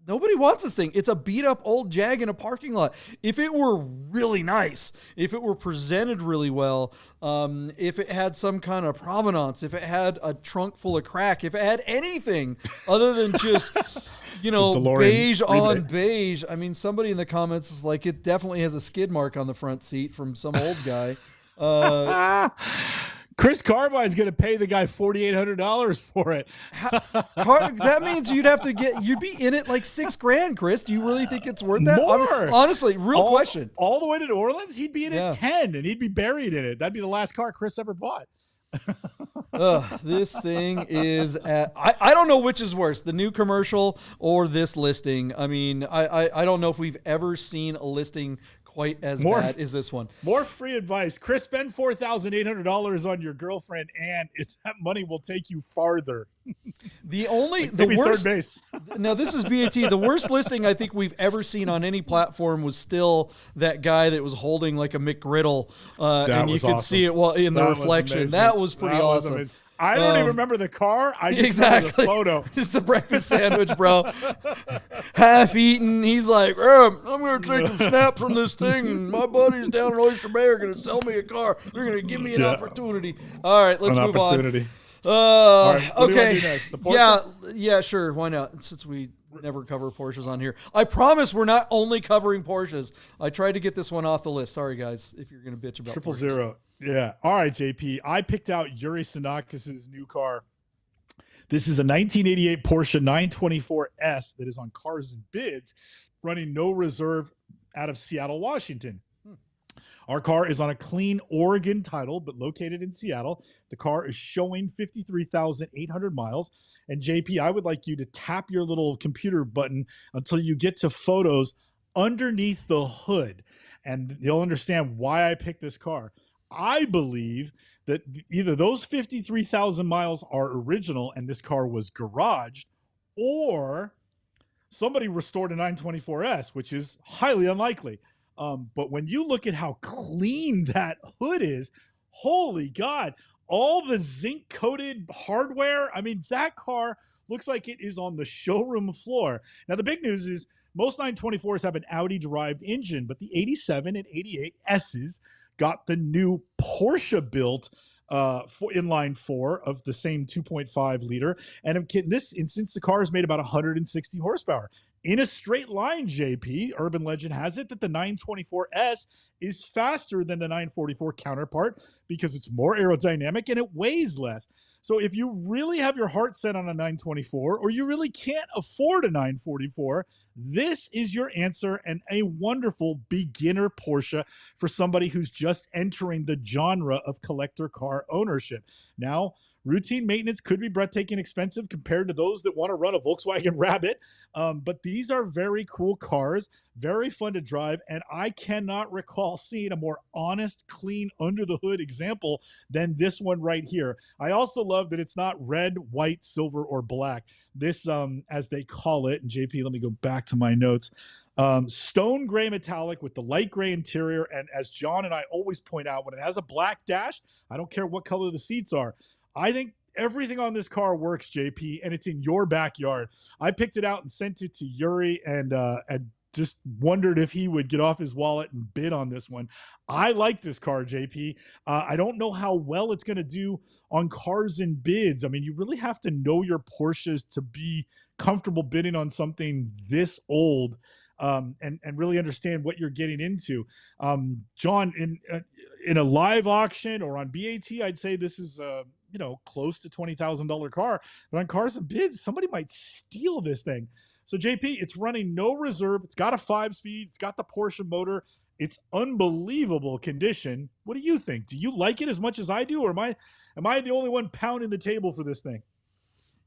Nobody wants this thing. It's a beat-up old Jag in a parking lot. If it were really nice, if it were presented really well, if it had some kind of provenance, if it had a trunk full of crack, if it had anything other than just, beige on beige. I mean, somebody in the comments is like, it definitely has a skid mark on the front seat from some old guy. Chris Carbine's going to pay the guy $4,800 for it. That means you'd be in it like $6,000, Chris. Do you really think it's worth that? More. Honestly, question. All the way to New Orleans, he'd be in it 10, and he'd be buried in it. That'd be the last car Chris ever bought. This thing is I don't know which is worse, the new commercial or this listing. I mean, I don't know if we've ever seen a listing quite as bad as this one. More free advice. Chris, spend $4,800 on your girlfriend, and that money will take you farther. The worst. Third base. Now, this is BAT. The worst listing I think we've ever seen on any platform was still that guy that was holding like a McGriddle, and you could see it in the reflection. That was pretty awesome. I don't even remember the car. I just remember the photo. Just the breakfast sandwich, bro. Half eaten. He's like, I'm going to take some snaps from this thing, and my buddies down in Oyster Bay are going to sell me a car. They're going to give me an opportunity. All right, let's move on. All right, what do you want to do next? The Porsche? Yeah, sure. Why not? Since we never cover Porsches on here. I promise we're not only covering Porsches. I tried to get this one off the list. Sorry, guys, if you're going to bitch about 000. Yeah. All right, JP. I picked out Yuri Sinakis' new car. This is a 1988 Porsche 924S that is on Cars and Bids, running no reserve out of Seattle, Washington. Our car is on a clean Oregon title, but located in Seattle. The car is showing 53,800 miles. And JP, I would like you to tap your little computer button until you get to photos underneath the hood. And you'll understand why I picked this car. I believe that either those 53,000 miles are original and this car was garaged, or somebody restored a 924S, which is highly unlikely. But when you look at how clean that hood is, holy God, all the zinc coated hardware. I mean, that car looks like it is on the showroom floor. Now, the big news is most 924s have an Audi derived engine, but the 87 and 88 S's got the new Porsche built for inline 4 of the same 2.5 liter. And in this instance, the car is made about 160 horsepower. In a straight line, JP, urban legend has it that the 924S is faster than the 944 counterpart because it's more aerodynamic and it weighs less. So if you really have your heart set on a 924 or you really can't afford a 944, this is your answer and a wonderful beginner Porsche for somebody who's just entering the genre of collector car ownership. Now, routine maintenance could be breathtaking expensive compared to those that want to run a Volkswagen Rabbit, but these are very cool cars, very fun to drive, and I cannot recall seeing a more honest, clean, under-the-hood example than this one right here. I also love that it's not red, white, silver, or black. This, as they call it, and JP, let me go back to my notes, stone gray metallic with the light gray interior, and as John and I always point out, when it has a black dash, I don't care what color the seats are, I think everything on this car works, JP, and it's in your backyard. I picked it out and sent it to Yuri and just wondered if he would get off his wallet and bid on this one. I like this car, JP. I don't know how well it's going to do on Cars and Bids. I mean, you really have to know your Porsches to be comfortable bidding on something this old and really understand what you're getting into. John, in a live auction or on BAT, I'd say this is close to $20,000 car, but on Cars and Bids, somebody might steal this thing. So JP, it's running no reserve. It's got a 5-speed. It's got the Porsche motor. It's unbelievable condition. What do you think? Do you like it as much as I do, or am I the only one pounding the table for this thing?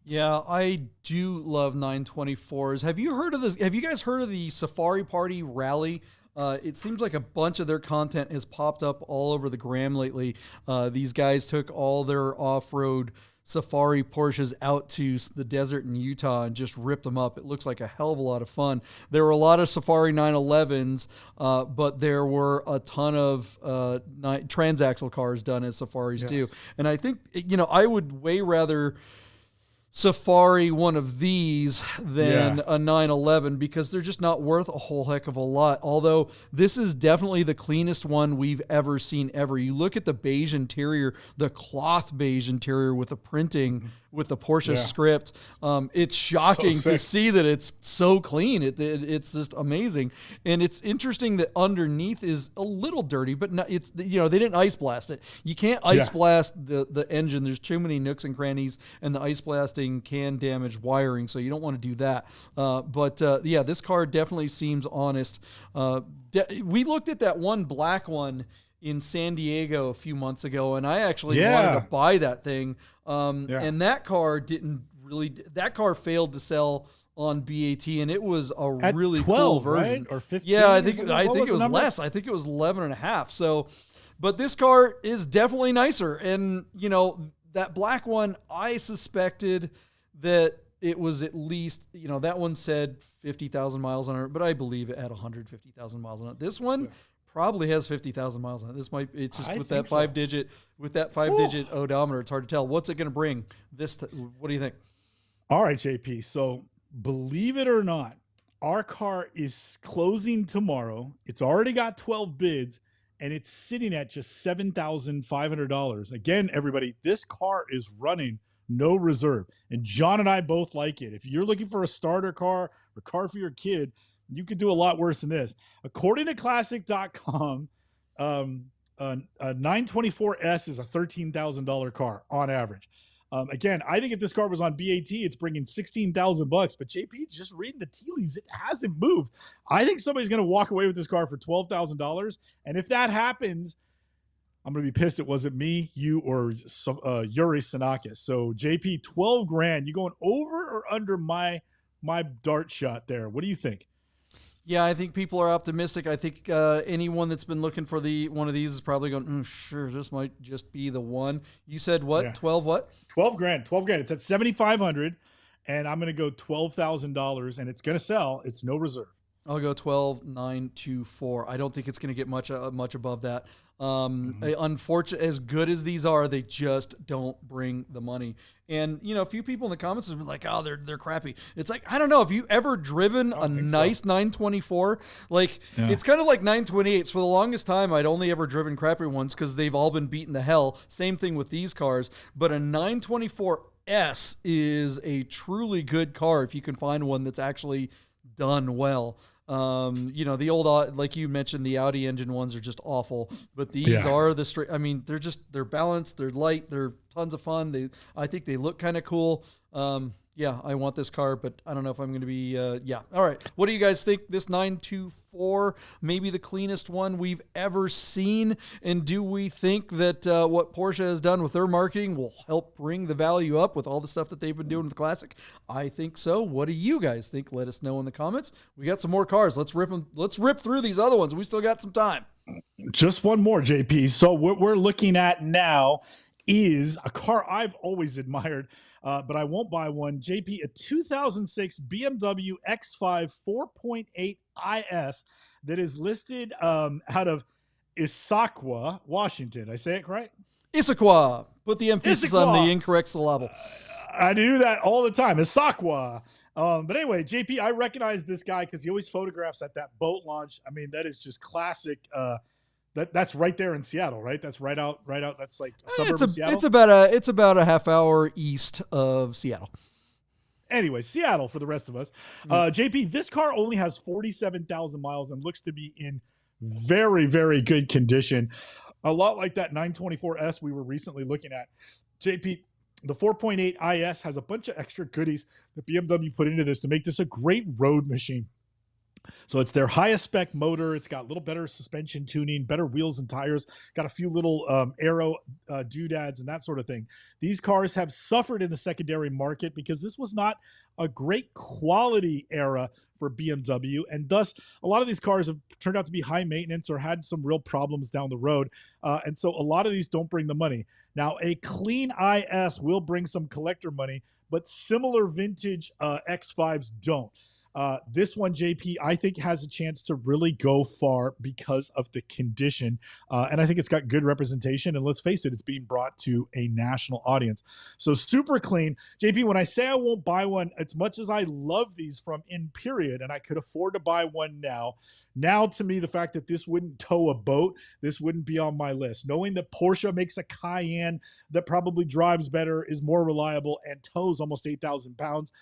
Yeah, I do love 924s. Have you heard of this? Have you guys heard of the Safari Party Rally? It seems like a bunch of their content has popped up all over the gram lately. These guys took all their off-road Safari Porsches out to the desert in Utah and just ripped them up. It looks like a hell of a lot of fun. There were a lot of Safari 911s, but there were a ton of transaxle cars done as Safaris too. And I think, I would way rather Safari one of these than a 911 because they're just not worth a whole heck of a lot. Although this is definitely the cleanest one we've ever seen ever. You look at the beige interior, the cloth beige interior with the printing with the Porsche script. It's shocking to see that it's so clean. It's just amazing. And it's interesting that underneath is a little dirty, but not, it's, they didn't ice blast it. You can't ice blast the engine. There's too many nooks and crannies, and the ice blasting can damage wiring, so you don't want to do that. But this car definitely seems honest. We looked at that one black one in San Diego a few months ago, and I actually wanted to buy that thing. And that car that car failed to sell on BAT, and it was a really 12, cool version. right? Or 15? Yeah, I think it was less. I think it was 11 and a half. So, but this car is definitely nicer. And, you know, that black one, I suspected that it was at least, you know, that one said 50,000 miles on it, but I believe it had 150,000 miles on it. This one probably has 50,000 miles on it. It's just with that five digit odometer, it's hard to tell. What's it going to bring? What do you think? All right, JP. So believe it or not, our car is closing tomorrow. It's already got 12 bids, and it's sitting at just $7,500. Again, everybody, this car is running no reserve, and John and I both like it. If you're looking for a starter car or car for your kid, you could do a lot worse than this. According to classic.com, a 924S is a $13,000 car on average. Again, I think if this car was on BAT, it's bringing $16,000. But JP, just reading the tea leaves, it hasn't moved. I think somebody's going to walk away with this car for $12,000. And if that happens, I'm going to be pissed it wasn't me, you, or Yuri Sinakis. So JP, 12 grand. You going over or under my dart shot there? What do you think? Yeah, I think people are optimistic. I think anyone that's been looking for one of these is probably going, sure, this might just be the one. You said what? Yeah. 12 what? 12 grand. 12 grand. It's at 7,500, and I'm going to go $12,000, and it's going to sell. It's no reserve. I'll go 12,924. I don't think it's going to get much above that. Unfortunately, as good as these are, they just don't bring the money. And, you know, a few people in the comments have been like, oh, they're crappy. It's like, I don't know. Have you ever driven a nice 924? Like, it's kind of like 928s. For the longest time, I'd only ever driven crappy ones because they've all been beaten to hell. Same thing with these cars. But a 924S is a truly good car if you can find one that's actually done well. You know, the old, like you mentioned, the Audi engine ones are just awful, but these are the straight. I mean, they're balanced, they're light, they're tons of fun. I think they look kind of cool. Yeah, I want this car, but I don't know if I'm going to be, yeah. All right. What do you guys think? This 924, maybe the cleanest one we've ever seen. And do we think that what Porsche has done with their marketing will help bring the value up with all the stuff that they've been doing with the Classic? I think so. What do you guys think? Let us know in the comments. We got some more cars. Let's rip through these other ones. We still got some time. Just one more, JP. So what we're looking at now is a car I've always admired, but I won't buy one. JP, a 2006 BMW X5 4.8 IS that is listed out of Issaquah, Washington. Did I say it right? Issaquah. Put the emphasis on the incorrect syllable. I do that all the time. Issaquah. But anyway, JP, I recognize this guy because he always photographs at that boat launch. I mean, that is just classic. That's right there in Seattle, right? That's right out. That's like a suburb of Seattle. It's about a half hour east of Seattle. Anyway, Seattle for the rest of us. JP, this car only has 47,000 miles and looks to be in very, very good condition. A lot like that 924S we were recently looking at. JP, the 4.8 IS has a bunch of extra goodies that BMW put into this to make this a great road machine. So it's their highest spec motor. It's got a little better suspension tuning, better wheels and tires, got a few little aero doodads and that sort of thing. These cars have suffered in the secondary market because this was not a great quality era for BMW. And thus, a lot of these cars have turned out to be high maintenance or had some real problems down the road. And so a lot of these don't bring the money. Now, a clean IS will bring some collector money, but similar vintage X5s don't. This one, JP, I think has a chance to really go far because of the condition. And I think it's got good representation. And let's face it, it's being brought to a national audience. So super clean. JP, when I say I won't buy one, as much as I love these from in period, and I could afford to buy one now to me, the fact that this wouldn't tow a boat, this wouldn't be on my list. Knowing that Porsche makes a Cayenne that probably drives better, is more reliable, and tows almost 8,000 pounds,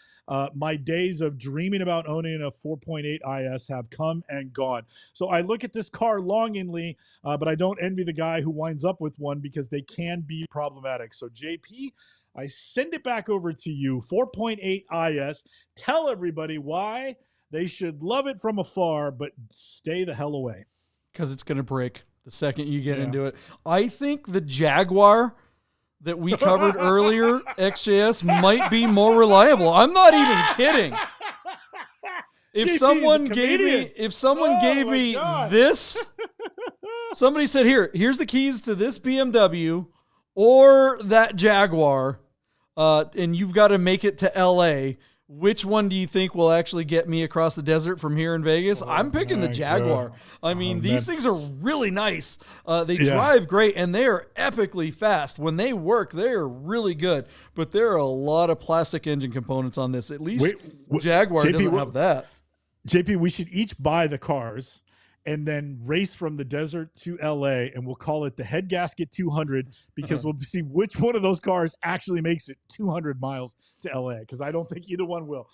my days of dreaming about owning a 4.8 IS have come and gone. So I look at this car longingly, but I don't envy the guy who winds up with one because they can be problematic. So JP, I send it back over to you. 4.8 IS. Tell everybody why they should love it from afar, but stay the hell away. Because it's going to break. the second you get into it. I think the Jaguar that we covered earlier, XJS, might be more reliable. I'm not even kidding. If JP someone gave me this, somebody said, here's the keys to this BMW or that Jaguar, and you've got to make it to LA. Which one do you think will actually get me across the desert from here in Vegas? I'm picking the Jaguar. I mean, these things are really nice. They drive great, and they are epically fast. When they work, they are really good. But there are a lot of plastic engine components on this. At least Jaguar doesn't have that. JP, we should each buy the cars and then race from the desert to LA, and we'll call it the Head Gasket 200 because we'll see which one of those cars actually makes it 200 miles to LA, because I don't think either one will.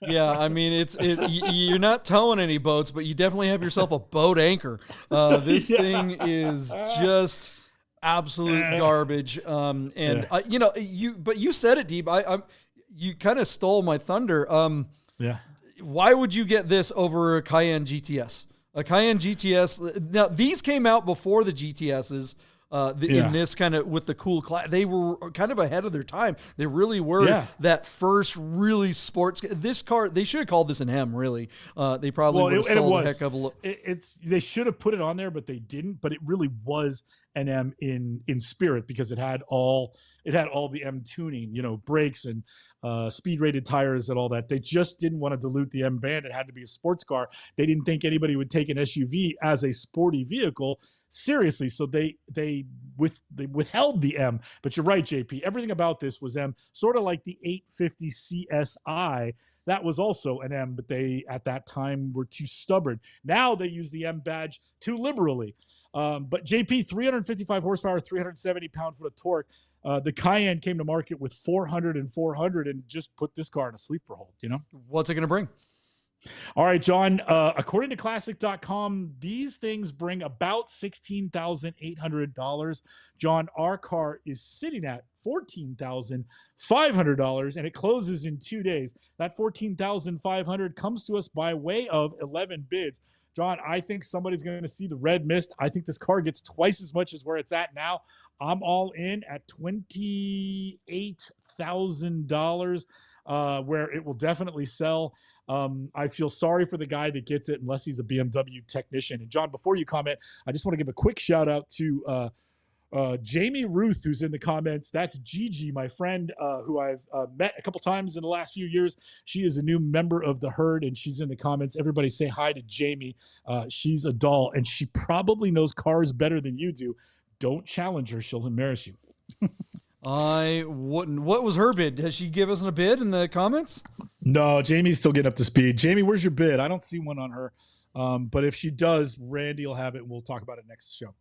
Yeah, I mean, you're not towing any boats, but you definitely have yourself a boat anchor. This thing is just absolute garbage. You know, you said it, Deeb. You kind of stole my thunder. Why would you get this over a Cayenne GTS? A Cayenne GTS. Now, these came out before the GTSs. In this kind of with the cool class, they were kind of ahead of their time. They really were that first really sports. This car, they should have called this an M. Really, they probably would have sold a heck of a look. They should have put it on there, but they didn't. But it really was an M in spirit, because it had all the M tuning, you know, brakes and speed rated tires and all that. They just didn't want to dilute the M band. It had to be a sports car. They didn't think anybody would take an SUV as a sporty vehicle seriously, so they withheld the M. But you're right, JP. Everything about this was M, sort of like the 850 CSI. That was also an M, but they at that time were too stubborn. Now they use the M badge too liberally. But JP, 355 horsepower, 370 pound-foot of torque. The Cayenne came to market with 400 and 400 and just put this car in a sleeper hold, you know? What's it going to bring? All right, John, according to classic.com, these things bring about $16,800. John, our car is sitting at $14,500, and it closes in 2 days. That $14,500 comes to us by way of 11 bids. John, I think somebody's going to see the red mist. I think this car gets twice as much as where it's at now. I'm all in at $28,000, where it will definitely sell. I feel sorry for the guy that gets it, unless he's a BMW technician. And John, before you comment, I just want to give a quick shout out to Jamie Ruth, who's in the comments. That's Gigi, my friend, who I've met a couple times in the last few years. She is a new member of the herd, and she's in the comments. Everybody say hi to Jamie. She's a doll, and she probably knows cars better than you do. Don't challenge her. She'll embarrass you. I wouldn't. What was her bid? Has she given us a bid in the comments? No, Jamie's still getting up to speed. Jamie, where's your bid? I don't see one on her. But if she does, Randy will have it, and we'll talk about it next show.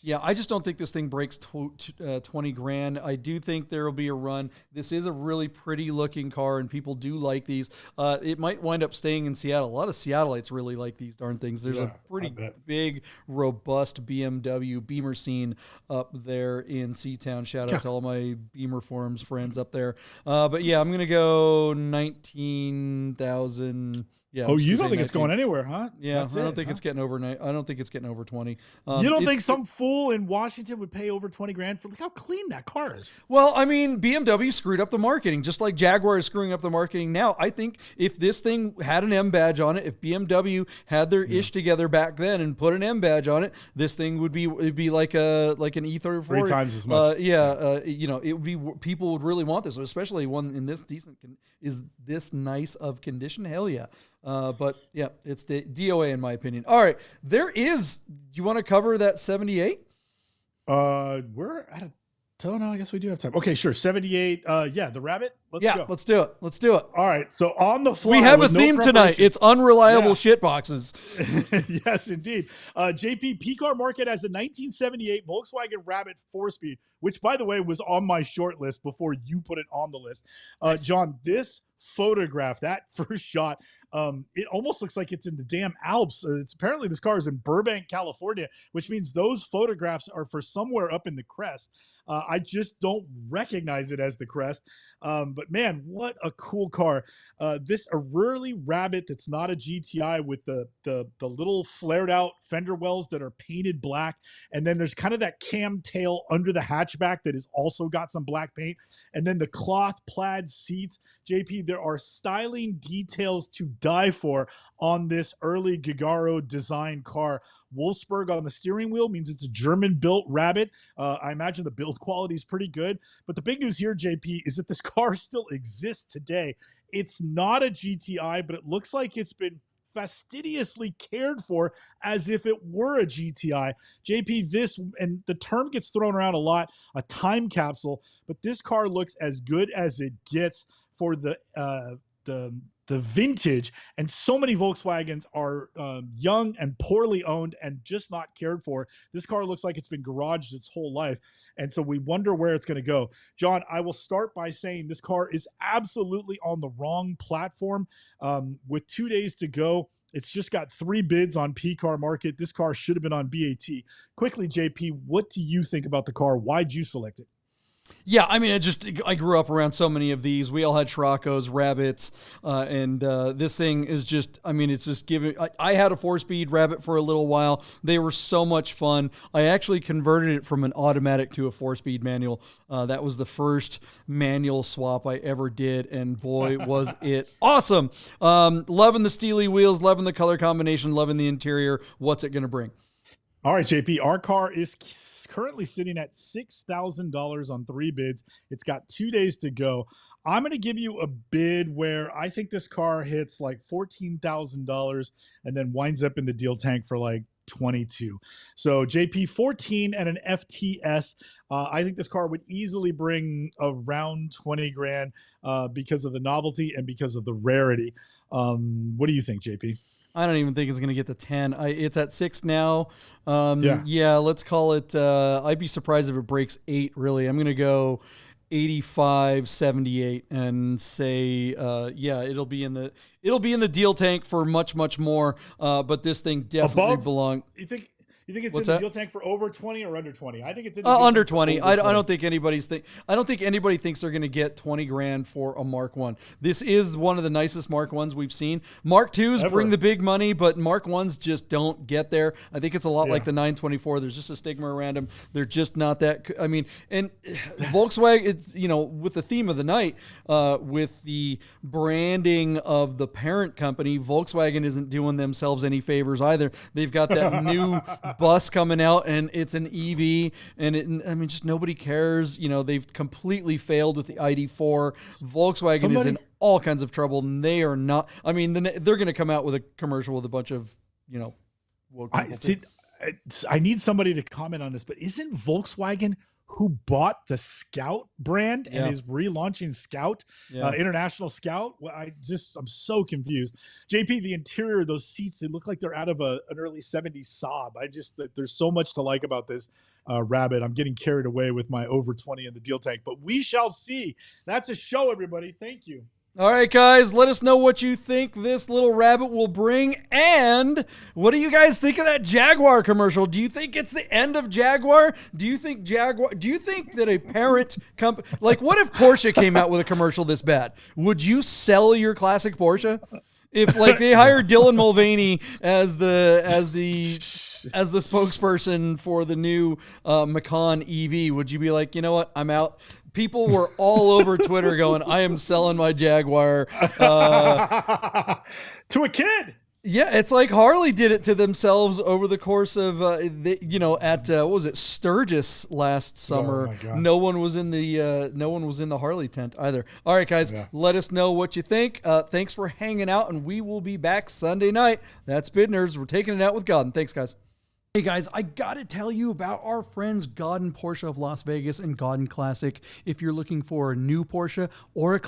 Yeah, I just don't think this thing breaks 20 grand. I do think there will be a run. This is a really pretty looking car, and people do like these. It might wind up staying in Seattle. A lot of Seattleites really like these darn things. There's a pretty big, robust BMW Beamer scene up there in Seatown. Shout out to all my Beamer Forums friends up there. But yeah, I'm going to go 19,000. Yeah. Oh, you don't think it's going anywhere, huh? Yeah, I don't think it's getting over. I don't think it's getting over 20. You don't think some fool in Washington would pay over 20 grand for look how clean that car is? Well, I mean, BMW screwed up the marketing, just like Jaguar is screwing up the marketing now. I think if this thing had an M badge on it, if BMW had their ish together back then and put an M badge on it, this thing would be like an E34. 3 times as much. You know, it would be, people would really want this, especially one in this decent. Is this nice of condition? Hell yeah. But yeah, it's the DOA in my opinion. All right, do you want to cover that 78? We're at a no, I guess we do have time. Okay, sure. 78. The Rabbit. Let's go. Let's do it. Let's do it. All right. So on the fly, we have a theme tonight. It's unreliable shit boxes. Yes, indeed. JP, PCAR Market has a 1978 Volkswagen Rabbit 4-speed, which, by the way, was on my short list before you put it on the list. John, this photograph, that first shot, It almost looks like it's in the damn Alps. It's apparently this car is in Burbank, California, which means those photographs are for somewhere up in the crest. I just don't recognize it as the crest. But man, what a cool car. This Aurora Rabbit that's not a GTI with the little flared out fender wells that are painted black. And then there's kind of that cam tail under the hatchback that has also got some black paint. And then the cloth plaid seats. JP, there are styling details to die for on this early Gigaro design car. Wolfsburg on the steering wheel means it's a German-built Rabbit. I imagine the build quality is pretty good. But the big news here, JP, is that this car still exists today. It's not a GTI, but it looks like it's been fastidiously cared for as if it were a GTI. JP, this, and the term gets thrown around a lot, a time capsule, but this car looks as good as it gets for the vintage, and so many Volkswagens are young and poorly owned and just not cared for. This car looks like it's been garaged its whole life, and so we wonder where it's going to go. John, I will start by saying this car is absolutely on the wrong platform. With 2 days to go, it's just got 3 bids on PCAR Market. This car should have been on BAT. Quickly, JP, what do you think about the car? Why'd you select it? Yeah, I mean, I grew up around so many of these. We all had Scirocco's, Rabbits, and this thing is just, I mean, it's just giving. I had a 4-speed Rabbit for a little while. They were so much fun. I actually converted it from an automatic to a 4-speed manual. That was the first manual swap I ever did, and boy, was it awesome. Loving the steely wheels, loving the color combination, loving the interior. What's it going to bring? All right, JP, our car is currently sitting at $6,000 on 3 bids. It's got 2 days to go. I'm going to give you a bid where I think this car hits like $14,000 and then winds up in the deal tank for like 22. So JP, 14 and an FTS. I think this car would easily bring around 20 grand because of the novelty and because of the rarity. What do you think, JP? I don't even think it's going to get to 10. It's at 6 now. Yeah, let's call it. I'd be surprised if it breaks 8, really. I'm going to go 85, 78 and say, yeah, it'll be in the deal tank for much, much more. But this thing definitely belongs. You think it's in the deal tank for over 20 or under 20? I think it's in the under 20. I don't think anybody thinks they're going to get 20 grand for a Mark 1. This is one of the nicest Mark 1s we've seen. Mark 2s bring the big money, but Mark 1s just don't get there. I think it's a lot like the 924. There's just a stigma around them. They're just not that. I mean, and Volkswagen, it's, you know, with the theme of the night, with the branding of the parent company, Volkswagen isn't doing themselves any favors either. They've got that new bus coming out, and it's an EV, and I mean, just nobody cares. You know, they've completely failed with the ID4. Volkswagen is in all kinds of trouble, and they are not. I mean, they're going to come out with a commercial with a bunch of, you know, woke people. I need somebody to comment on this, but isn't Volkswagen who bought the Scout brand and is relaunching Scout, International Scout? Well, I'm so confused. JP, the interior of those seats, they look like they're out of an early 70s Saab. There's so much to like about this Rabbit. I'm getting carried away with my over 20 in the deal tank, but we shall see. That's a show, everybody. Thank you. All right, guys, let us know what you think this little Rabbit will bring. And what do you guys think of that Jaguar commercial? Do you think it's the end of Jaguar? Do you think that a parent company, like what if Porsche came out with a commercial this bad? Would you sell your classic Porsche? If like they hired Dylan Mulvaney as the spokesperson for the new Macan EV, would you be like, you know what, I'm out? People were all over Twitter going, I am selling my Jaguar. To a kid. Yeah, it's like Harley did it to themselves over the course of, at what was it, Sturgis last summer. Oh my God. No one was in the Harley tent either. All right, guys, let us know what you think. Thanks for hanging out, and we will be back Sunday night. That's Bidners. We're taking it out with God. And thanks, guys. Hey guys, I gotta tell you about our friends Godden Porsche of Las Vegas and Godden Classic. If you're looking for a new Porsche or a